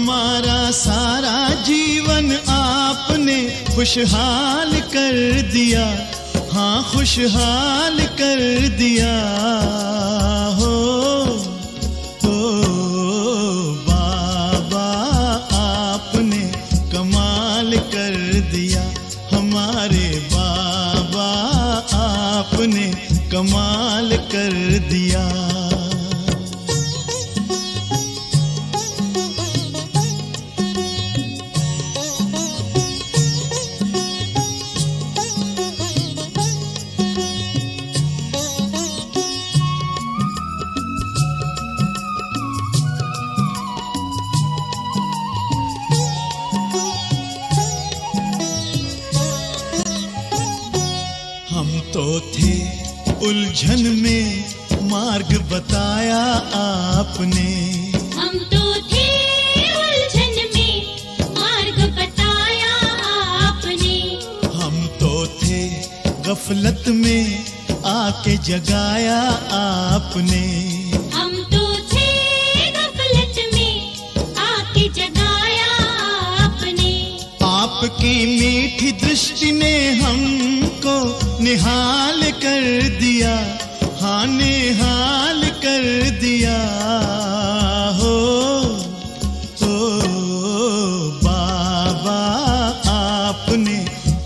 हमारा सारा जीवन आपने खुशहाल कर दिया, हाँ खुशहाल कर दिया हो बाबा आपने कमाल कर दिया, हमारे बाबा आपने कमाल कर दिया। हम तो थे उलझन में मार्ग बताया आपने, हम तो थे उलझन में मार्ग बताया आपने, हम तो थे गफलत में आके जगाया आपने, हम तो थे गफलत में आके जगाया आपने। आपकी मीठी दृष्टि ने हमको निहाल कर दिया, हाँ निहाल कर दिया हो बाबा आपने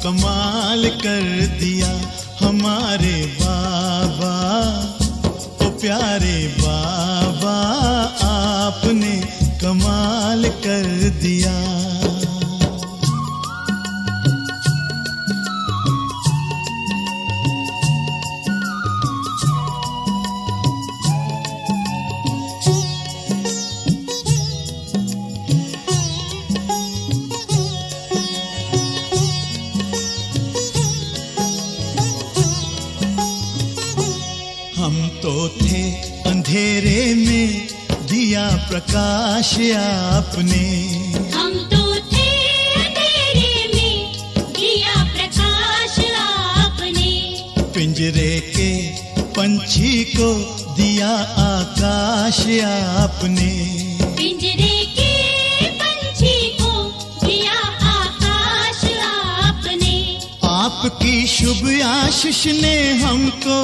कमाल कर दिया, हमारे बाबा ओ प्यारे बाबा आपने कमाल कर दिया। हम तो थे अंधेरे में दिया प्रकाश आपने, हम तो थे अंधेरे में दिया प्रकाश आपने, पिंजरे के पंछी को दिया आकाश आपने, पिंजरे के पंछी को दिया आकाश आपने। आपकी शुभ आशीष ने हमको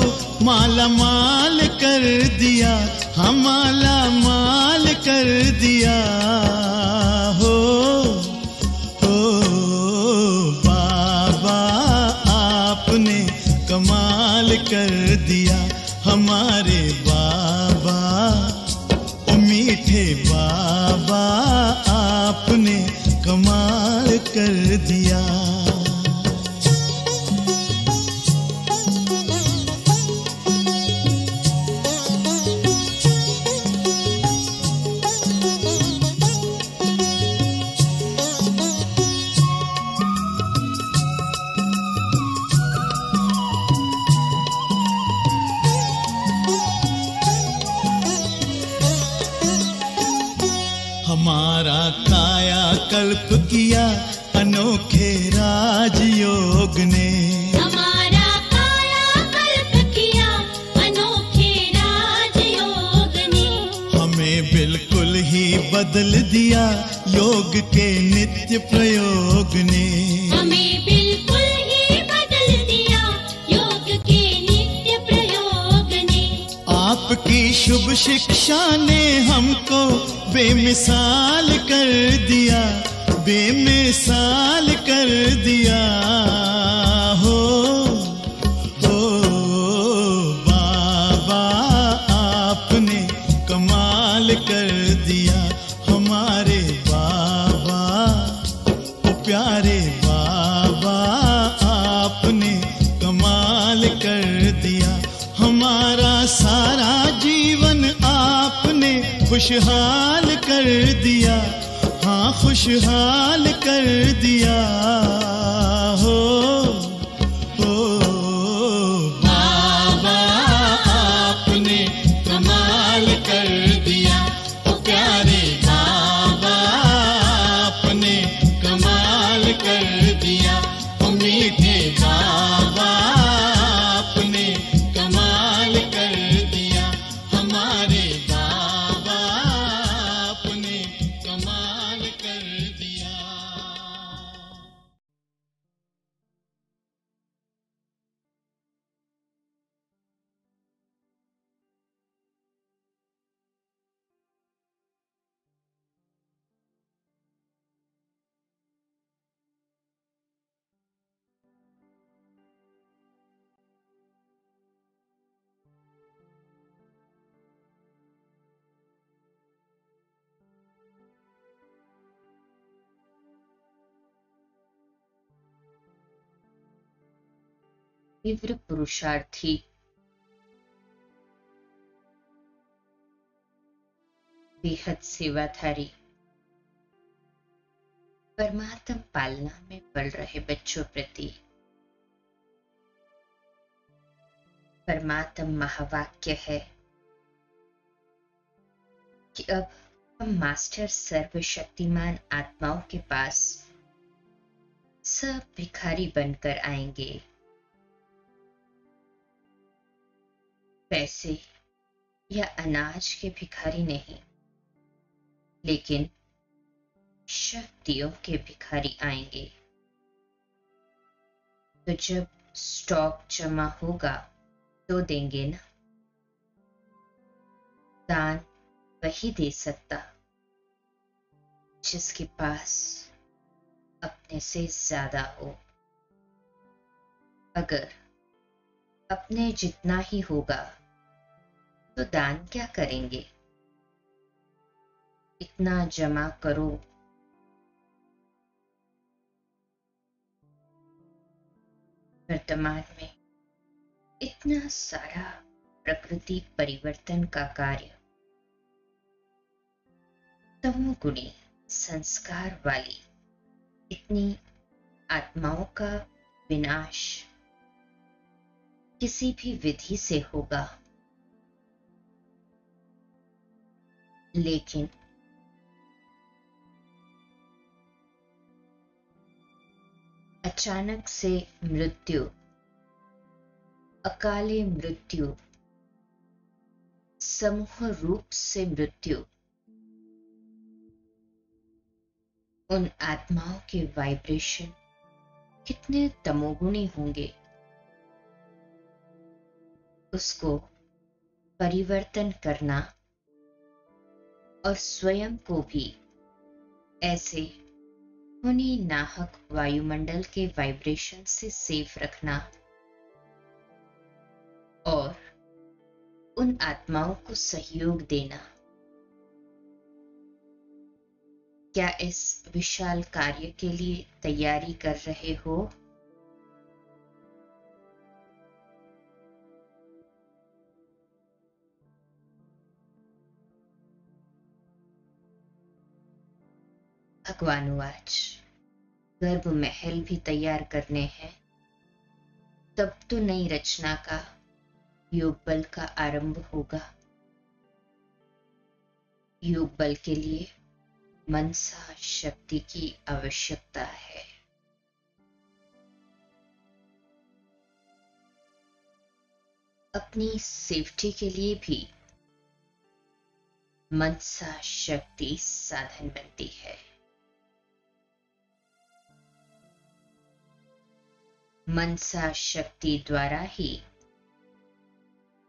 माला माल कर दिया, हम माला माल कर दिया हो बाबा आपने कमाल कर दिया, हमारे बाबा ओ मीठे बाबा आपने कमाल कर दिया। हमारा काया कल्प किया अनोखे राजयोग ने, हमारा काया कल्प किया अनोखे राजयोग ने, हमें बिल्कुल ही बदल दिया योग के नित्य प्रयोग ने, हमें बिल्कुल ही बदल दिया योग के नित्य प्रयोग ने। आपकी शुभ शिक्षा ने हमको बेमिसाल कर दिया, बेमिसाल कर दिया हो बाबा आपने कमाल कर दिया, हमारे बाबा ओ प्यारे बाबा आपने कमाल कर दिया, हमारा सारा जीवन आपने खुशहाल कर दिया, हाँ खुशहाल कर दिया हो बाबा आपने कमाल कर दिया, ओ प्यारे बाबा आपने कमाल कर दिया, ओ मीठे बाबा आपने कमाल कर दिया, हमारे बाबा आपने कमाल तीव्र पुरुषार्थी, बेहद सेवाधारी, परमात्म पालना में पल रहे बच्चों प्रति परमात्म महावाक्य है कि अब हम मास्टर सर्वशक्तिमान आत्माओं के पास सब भिखारी बनकर आएंगे। पैसे या अनाज के भिखारी नहीं, लेकिन शक्तियों के भिखारी आएंगे। तो जब स्टॉक जमा होगा तो देंगे ना। दान वही दे सकता जिसके पास अपने से ज्यादा हो। अगर अपने जितना ही होगा तो दान क्या करेंगे? इतना जमा करो वर्तमान में इतना सारा प्रकृति परिवर्तन का कार्य, तमोगुणी संस्कार वाली इतनी आत्माओं का विनाश किसी भी विधि से होगा, लेकिन अचानक से मृत्यु, अकाले मृत्यु, समूह रूप से मृत्यु उन आत्माओं के वाइब्रेशन कितने तमोगुणी होंगे, उसको परिवर्तन करना और स्वयं को भी ऐसे उन्हीं नाहक वायुमंडल के वाइब्रेशन से सेफ रखना और उन आत्माओं को सहयोग देना। क्या इस विशाल कार्य के लिए तैयारी कर रहे हो? भगवानुवाच, गर्भ महल भी तैयार करने हैं, तब तो नई रचना का योग बल का आरंभ होगा। योग बल के लिए मनसा शक्ति की आवश्यकता है। अपनी सेफ्टी के लिए भी मनसा शक्ति साधन बनती है। मनसा शक्ति द्वारा ही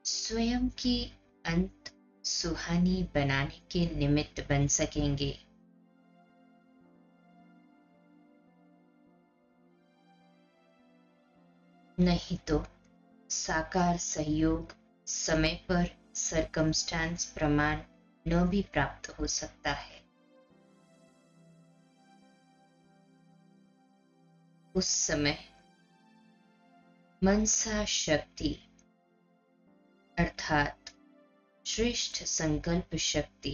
स्वयं की अंत सुहानी बनाने के निमित्त बन सकेंगे। नहीं तो साकार सहयोग समय पर सरकमस्टांस प्रमाण न भी प्राप्त हो सकता है। उस समय मनसा शक्ति अर्थात श्रेष्ठ संकल्प शक्ति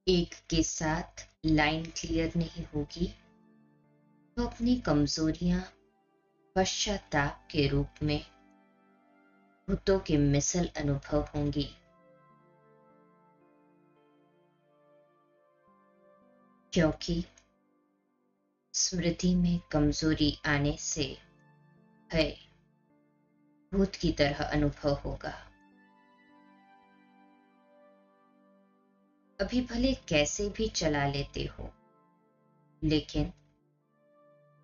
एक के साथ लाइन क्लियर नहीं होगी तो अपनी कमजोरियां पश्चाताप के रूप में भूतों के मिसल अनुभव होंगी। क्योंकि स्मृति में कमजोरी आने से भय भूत की तरह अनुभव होगा। अभी भले कैसे भी चला लेते हो, लेकिन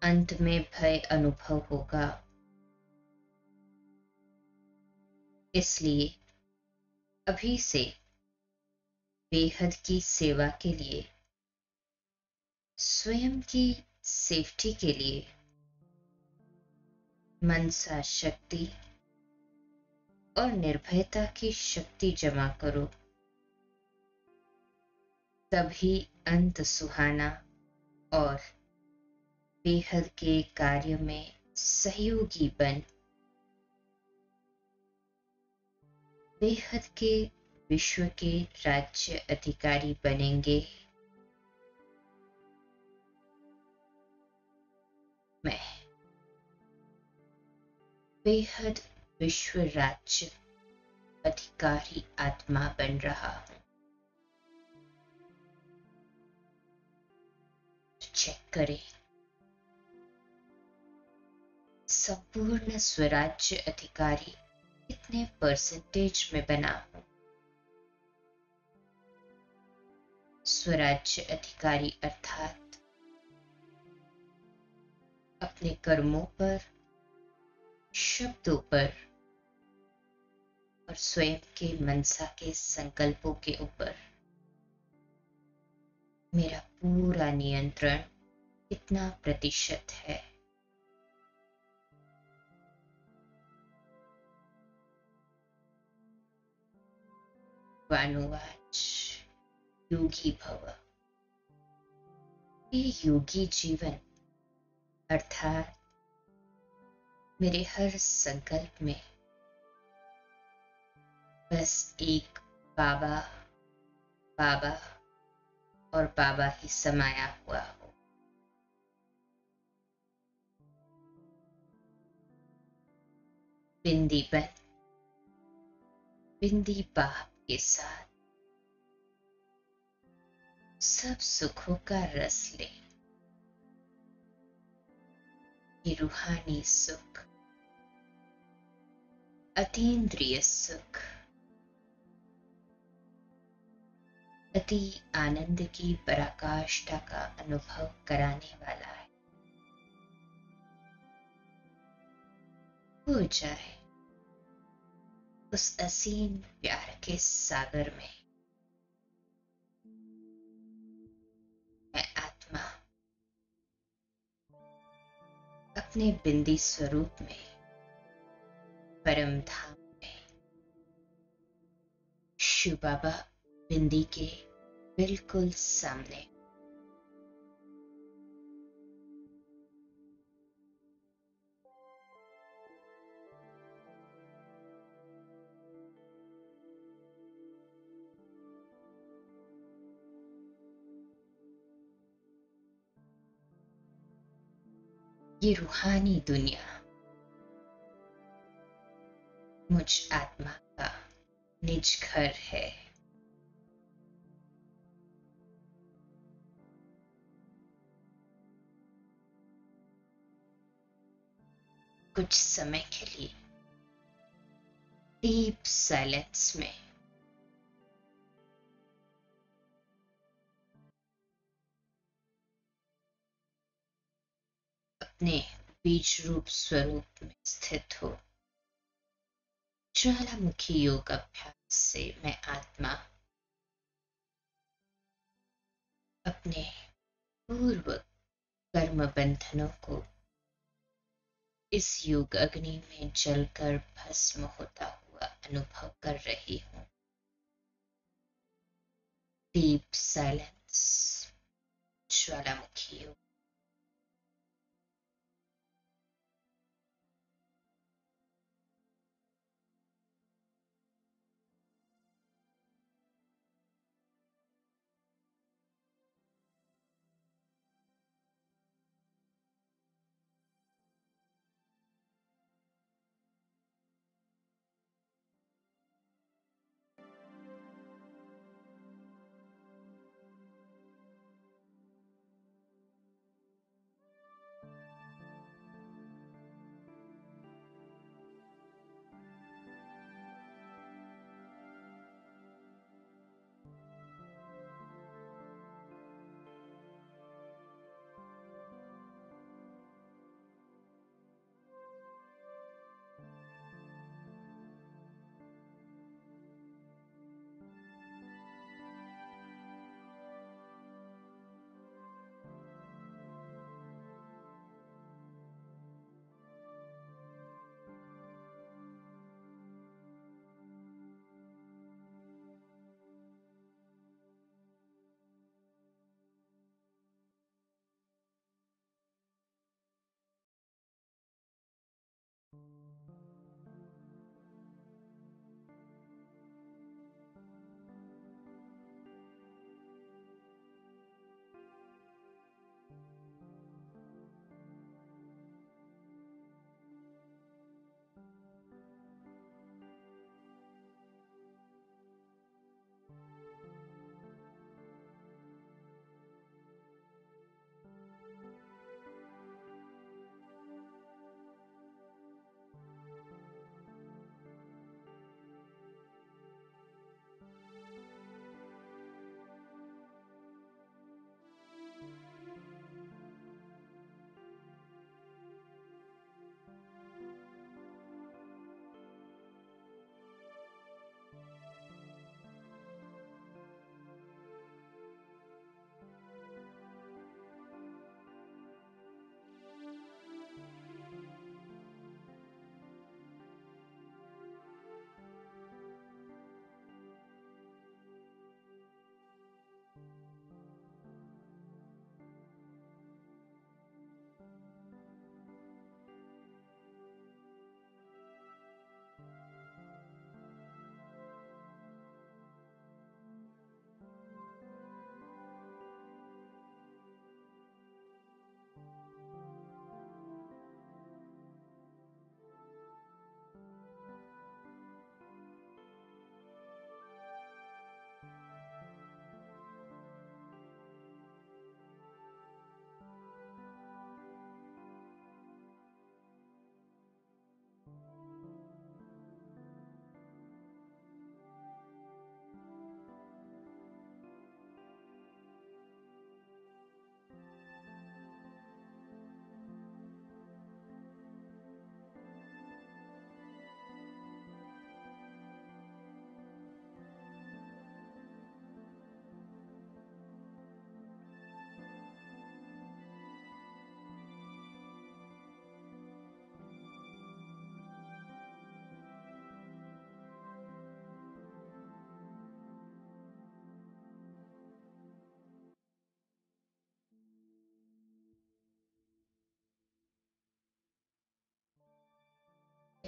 अंत में भय अनुभव होगा। इसलिए अभी से बेहद की सेवा के लिए, स्वयं की सेफ्टी के लिए मनसा शक्ति और निर्भयता की शक्ति जमा करो। तभी अंत सुहाना और बेहद के कार्य में सहयोगी बन बेहद के विश्व के राज्य अधिकारी बनेंगे। मैं बेहद विश्व राज्य अधिकारी आत्मा बन रहा हूं। चेक करें, संपूर्ण स्वराज्य अधिकारी कितने परसेंटेज में बना हूं। स्वराज्य अधिकारी अर्थात अपने कर्मों पर, शब्दों पर और स्वयं के मनसा के संकल्पों के ऊपर मेरा पूरा नियंत्रण कितना प्रतिशत है। वानुवाच योगी भव। ये योगी जीवन अर्थात मेरे हर संकल्प में बस एक बाबा बाबा और बाबा ही समाया हुआ हो। बिंदी बन बिंदी बाप के साथ सब सुखों का रस ले। ये रूहानी सुख, अतीन्द्रिय सुख, अति आनंद की पराकाष्ठा का अनुभव कराने वाला है। हो जाए उस असीम प्यार के सागर में। मैं आत्मा अपने बिंदी स्वरूप में, परम धाम में, शिव बाबा बिंदी के बिल्कुल सामने। ये रूहानी दुनिया मुझ आत्मा का निज घर है। कुछ समय के लिए डीप साइलेंस में अपने बीज रूप स्वरूप में स्थित हो। ज्वालामुखी योग अभ्यास से मैं आत्मा अपने पूर्व कर्म बंधनों को इस योग अग्नि में जलकर भस्म होता हुआ अनुभव कर रही हूं। डीप साइलेंस, ज्वालामुखी योग।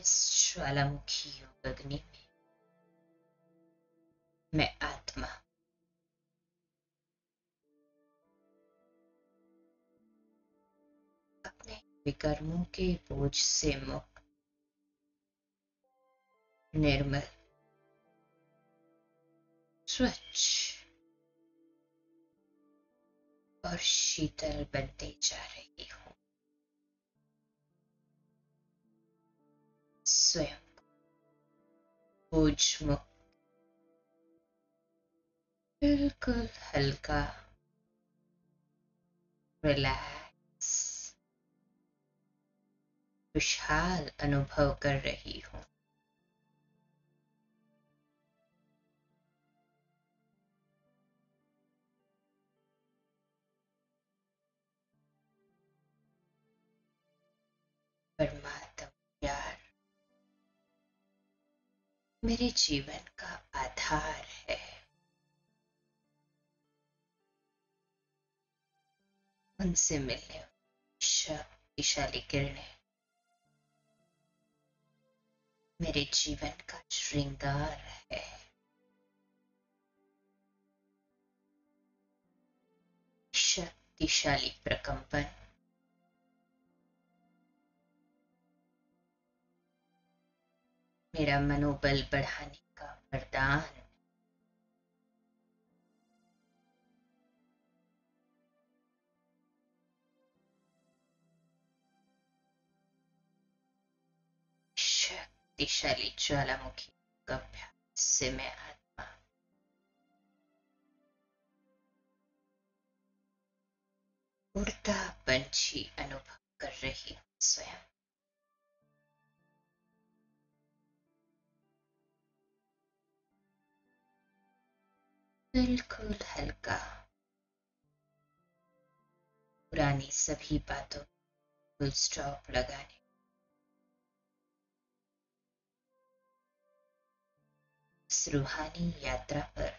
इस ज्वालामुखी योग अग्नि में मैं आत्मा अपने विकर्मों के बोझ से मुक्त, निर्मल, स्वच्छ और शीतल बनते जा रही हूँ। स्वयं बोझ मुक्त, बिल्कुल हल्का, रिलैक्स, खुशहाल अनुभव कर रही हूँ। परमात्मा प्यार मेरे जीवन का आधार है। उनसे मिलने वाली शक्तिशाली किरणें मेरे जीवन का श्रृंगार है। शक्तिशाली प्रकंपन मेरा मनोबल बढ़ाने का वरदान। शक्तिशाली ज्वालामुखी का अभ्यास से मैं आत्मा उड़ता पंछी अनुभव कर रही हूँ। स्वयं बिल्कुल हल्का, पुरानी सभी बातों फुल स्टॉप लगाने, इस रूहानी यात्रा पर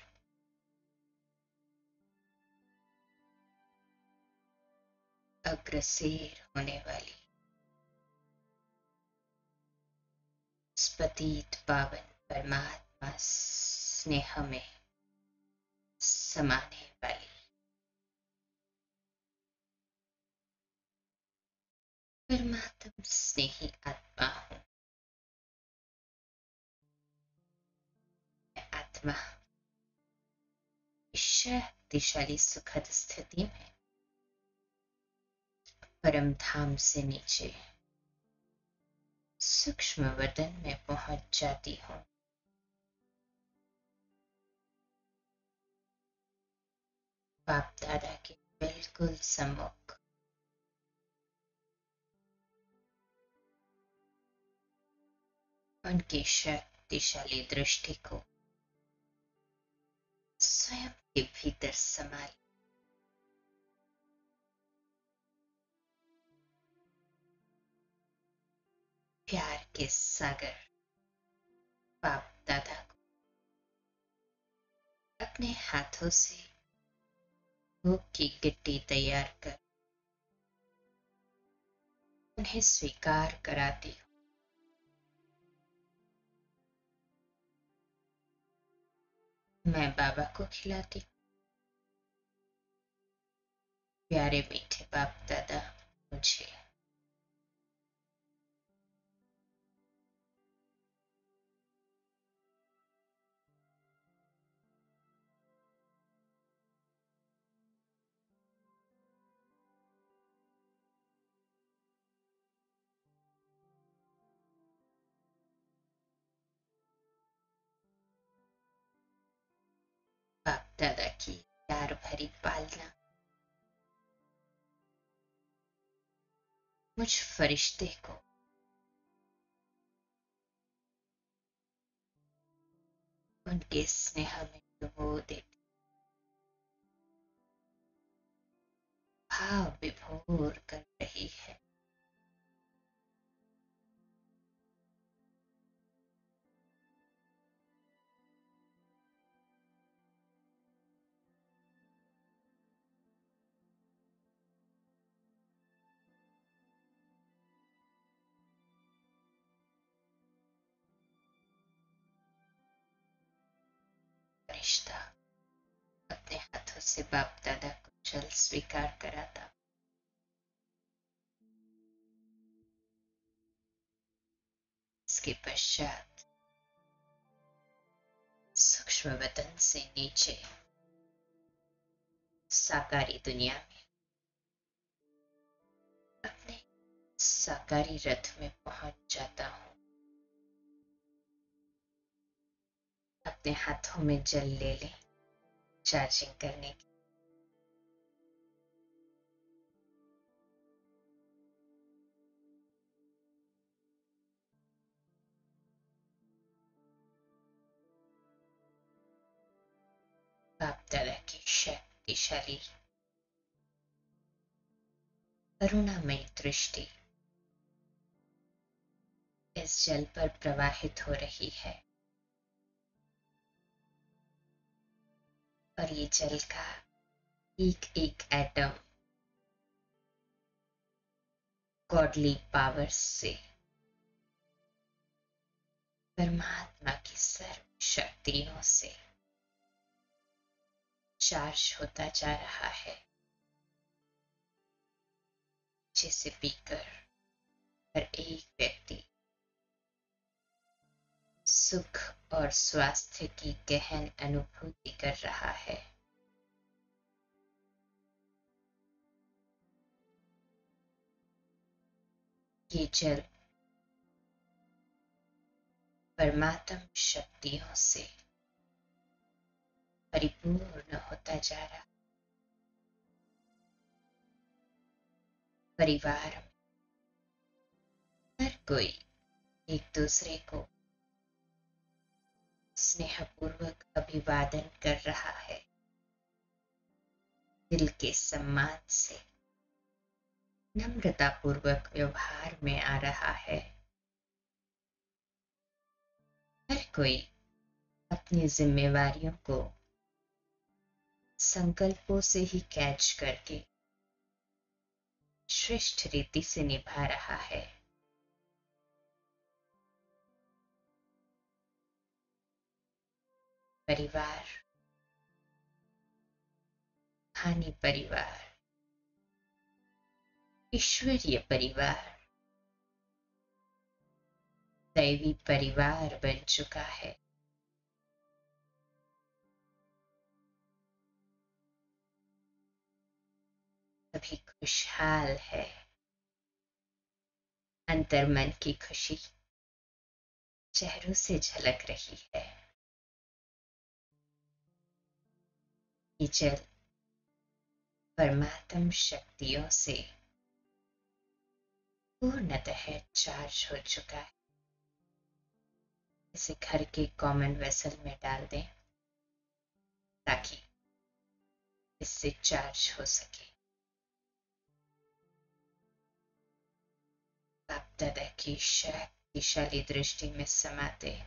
अग्रसर होने वाली इस पतित पावन परमात्मा स्नेह में समाने वाली परमात्म स्नेही आत्मा हूँ। मैं आत्मा इस शक्तिशाली सुखद स्थिति में परम धाम से नीचे सूक्ष्म वतन में पहुंच जाती हूँ। बाप दादा के बिल्कुल सम्मुख उनकी शक्तिशाली दृष्टि को स्वयं के भीतर संभाल प्यार के सागर बाप दादा को अपने हाथों से भोग की गिट्टी तैयार कर उन्हें स्वीकार कराती हूँ। मैं बाबा को खिलाती हूँ। प्यारे मीठे बाप दादा मुझे बाप दादा की प्यार भरी पालना मुझ फरिश्ते को उनके स्नेह में डुबो देती, भाव विभोर कर रही है। से बाप दादा को जल स्वीकार कराता। इसके पश्चात सूक्ष्म वतन से नीचे साकारी दुनिया में अपने साकारी रथ में पहुंच जाता हूं। अपने हाथों में जल ले लें चार्जिंग करने की। बाप दादा की शक्तिशाली करुणामयी दृष्टि इस जल पर प्रवाहित हो रही है और ये जल का एक एक एटम गॉडली पावर से परमात्मा की सर्व शक्तियों से चार्ज होता जा रहा है, जिसे पीकर हर एक व्यक्ति सुख और स्वास्थ्य की गहन अनुभूति कर रहा है। ये जल परमात्म शक्तियों से परिपूर्ण होता जा रहा। परिवार में हर कोई एक दूसरे को स्नेहपूर्वक अभिवादन कर रहा है, दिल के सम्मान से नम्रतापूर्वक व्यवहार में आ रहा है। हर कोई अपनी जिम्मेवारियों को संकल्पों से ही कैच करके श्रेष्ठ रीति से निभा रहा है। परिवार, हानि परिवार, ईश्वरीय परिवार, दैवी परिवार बन चुका है। सभी खुशहाल है। अंतर्मन की खुशी चेहरों से झलक रही है। ये जल परमात्म शक्तियों से पूर्णतः चार्ज हो चुका है। इसे घर के कॉमन वेसल में डाल दें ताकि इससे चार्ज हो सके। बाप दादा की शक्तिशाली दृष्टि में समाते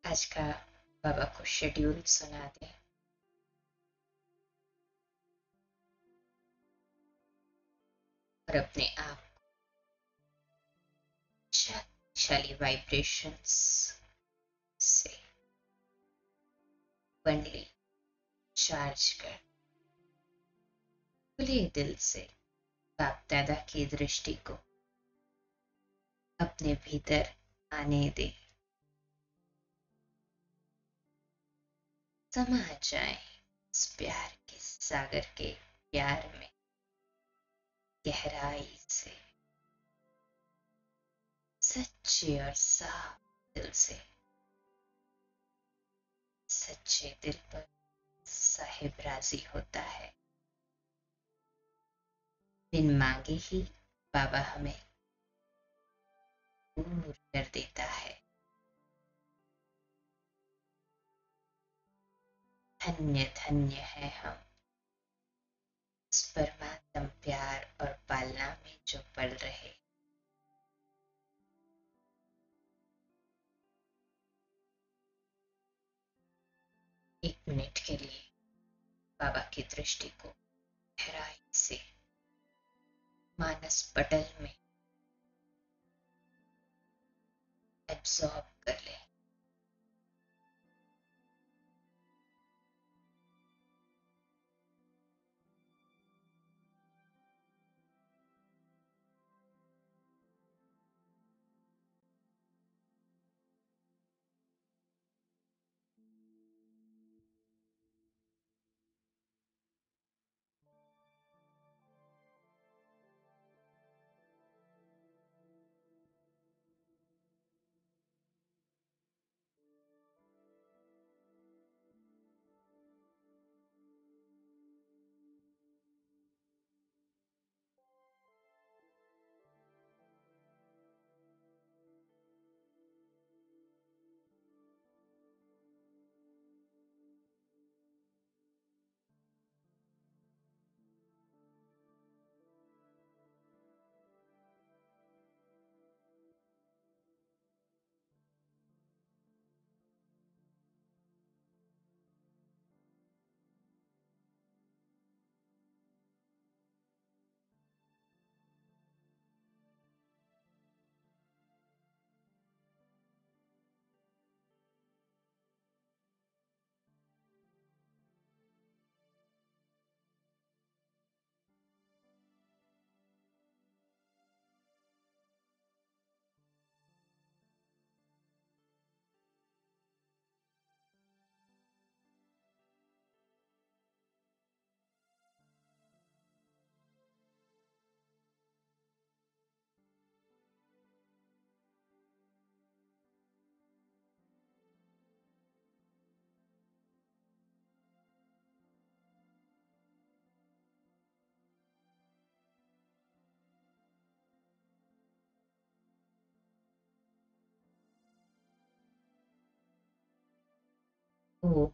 आज का बाबा को शेड्यूल सुना दें। और अपने आप शक्तिशाली वाइब्रेशंस से बंडली चार्ज कर खुले दिल से बाप दादा की दृष्टि को अपने भीतर आने दे। समा जाए इस प्यार के सागर के प्यार में गहराई से, सच्चे और साफ दिल से। सच्चे दिल पर साहिब राजी होता है। बिन मांगे ही बाबा हमें दूर कर देता है। धन्य धन्य है हम इस परमात्म प्यार और पालना में जो पल रहे। एक मिनट के लिए बाबा की दृष्टि को गहराई से मानस पटल में एब्सॉर्ब कर ले। होप